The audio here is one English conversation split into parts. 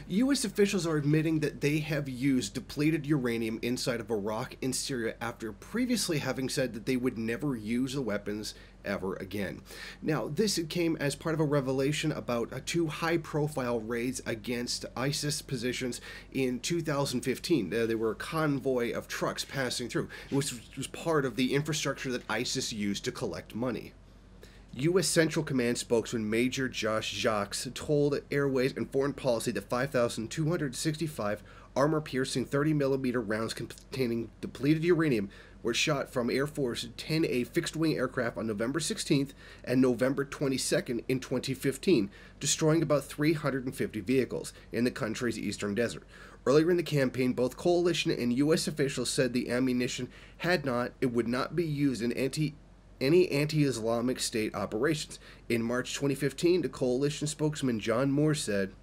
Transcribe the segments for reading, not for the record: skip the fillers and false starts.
U.S. officials are admitting that they have used depleted uranium inside of Iraq and Syria after previously having said that they would never use the weapons ever again. Now, this came as part of a revelation about two high-profile raids against ISIS positions in 2015. They were a convoy of trucks passing through, which was part of the infrastructure that ISIS used to collect money. U.S. Central Command spokesman Major Josh Jacques told Airways and Foreign Policy that 5,265 armor-piercing 30mm rounds containing depleted uranium were shot from Air Force 10A fixed-wing aircraft on November 16th and November 22nd in 2015, destroying about 350 vehicles in the country's eastern desert. Earlier in the campaign, both coalition and U.S. officials said the ammunition would not be used in any anti-Islamic State operations. In March 2015, the coalition spokesman John Moore said,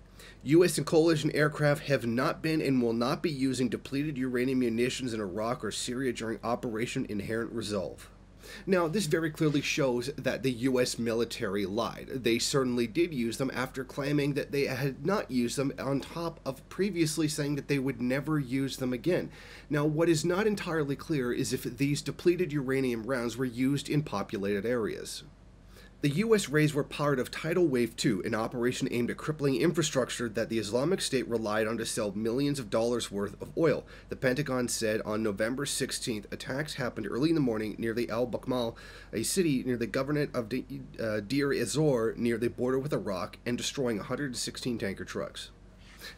U.S. and coalition aircraft have not been and will not be using depleted uranium munitions in Iraq or Syria during Operation Inherent Resolve. Now, this very clearly shows that the U.S. military lied. They certainly did use them after claiming that they had not used them, on top of previously saying that they would never use them again. Now, what is not entirely clear is if these depleted uranium rounds were used in populated areas. The U.S. raids were part of Tidal Wave 2, an operation aimed at crippling infrastructure that the Islamic State relied on to sell millions of dollars worth of oil. The Pentagon said on November 16th, attacks happened early in the morning near the Al-Bakmal, a city near the governorate of Deir ez-Zor near the border with Iraq, and destroying 116 tanker trucks.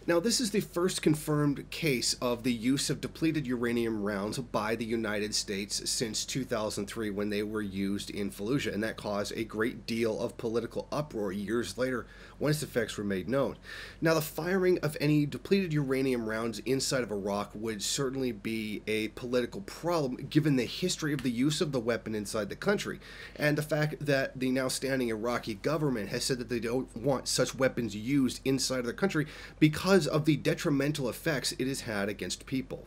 Now, this is the first confirmed case of the use of depleted uranium rounds by the United States since 2003 when they were used in Fallujah, and that caused a great deal of political uproar years later when its effects were made known. Now, the firing of any depleted uranium rounds inside of Iraq would certainly be a political problem given the history of the use of the weapon inside the country, and the fact that the now standing Iraqi government has said that they don't want such weapons used inside of their country because of the detrimental effects it has had against people.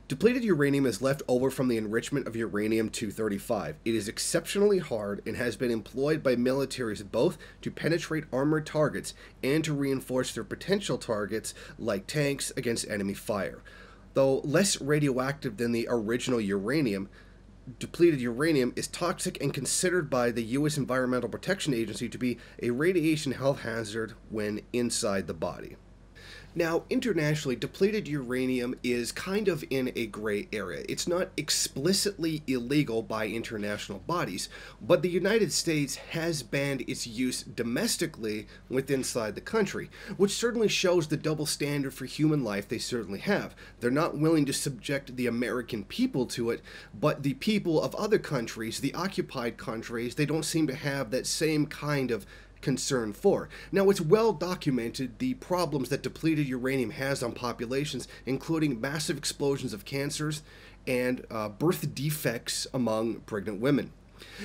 Depleted uranium is left over from the enrichment of uranium-235. It is exceptionally hard and has been employed by militaries both to penetrate armored targets and to reinforce their potential targets like tanks against enemy fire. Though less radioactive than the original uranium, depleted uranium is toxic and considered by the U.S. Environmental Protection Agency to be a radiation health hazard when inside the body. Now, internationally, depleted uranium is kind of in a gray area. It's not explicitly illegal by international bodies, but the United States has banned its use domestically inside the country, which certainly shows the double standard for human life they certainly have. They're not willing to subject the American people to it, but the people of other countries, the occupied countries, they don't seem to have that same kind of concern for. Now, it's well documented the problems that depleted uranium has on populations, including massive explosions of cancers and birth defects among pregnant women.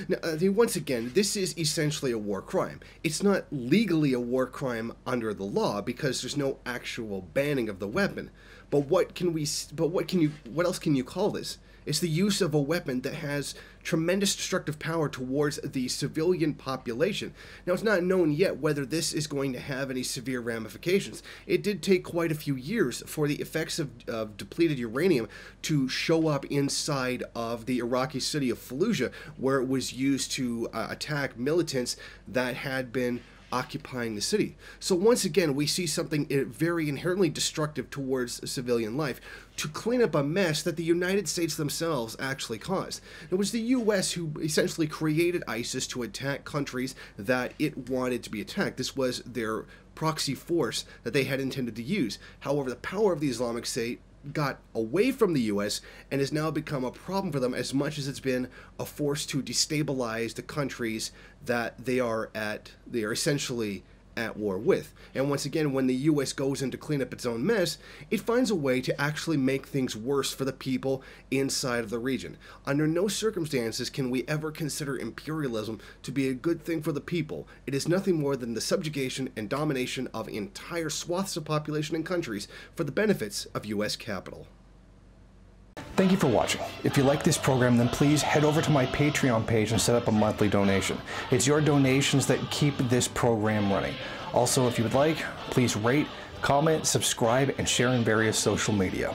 Now, once again, this is essentially a war crime. It's not legally a war crime under the law because there's no actual banning of the weapon. But what else can you call this? It's the use of a weapon that has tremendous destructive power towards the civilian population. Now, it's not known yet whether this is going to have any severe ramifications. It did take quite a few years for the effects of depleted uranium to show up inside of the Iraqi city of Fallujah, where it was used to attack militants that had been occupying the city. So once again, we see something very inherently destructive towards civilian life to clean up a mess that the United States themselves actually caused. It was the U.S. who essentially created ISIS to attack countries that it wanted to be attacked. This was their proxy force that they had intended to use. However, the power of the Islamic State got away from the U.S. and has now become a problem for them as much as it's been a force to destabilize the countries that they are essentially at war with. And once again, when the U.S. goes in to clean up its own mess, it finds a way to actually make things worse for the people inside of the region. Under no circumstances can we ever consider imperialism to be a good thing for the people. It is nothing more than the subjugation and domination of entire swaths of population and countries for the benefits of U.S. capital. Thank you for watching. If you like this program, then please head over to my Patreon page and set up a monthly donation. It's your donations that keep this program running. Also, if you would like, please rate, comment, subscribe, and share in various social media.